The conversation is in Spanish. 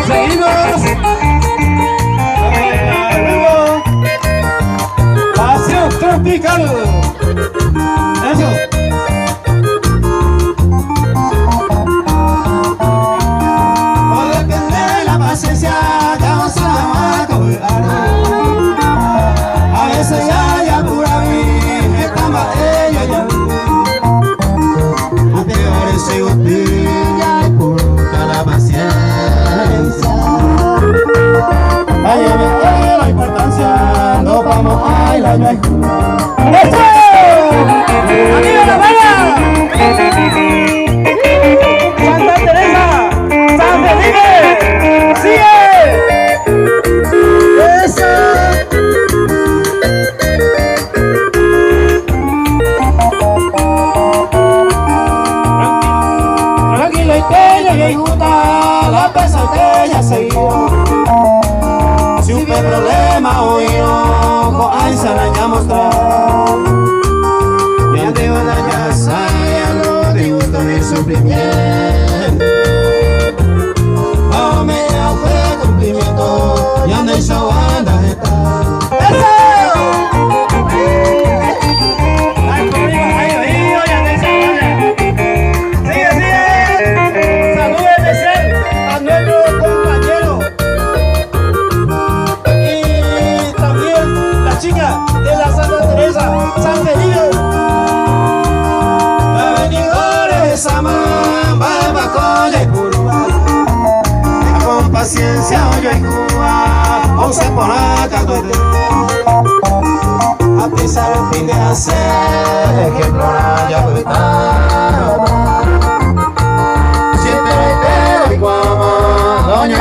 Seguimos. Luego, Pasión Tropical. Eso. No depende de la paciencia, ya no se la va a coger. A veces ya pura vida, esta ella ya. A peor se botella y pura la paciencia. Ay, la importancia, no vamos a ir a la ¡Eso! ¡Arriba la bala! ¡Santa Teresa! ¡San Felipe! ¡Sigue! ¡Eso! Tranquilo y que le gusta la pesadilla seguido. Si un problema hoy no, ahí se la ya mostrar. Ya te van a ya saber lo de gusto de sufrimiento. No me hago cumplimiento, ya no hay show anda de tal. ¡Eso! De la Santa Teresa, San Felipe. Venidores aman, baba colla y purúa. Con paciencia hoy hay Cuba, o se por acá duele. A pesar el fin de hacer, que explorar ya puede estar. Siempre hay pero y guama, doña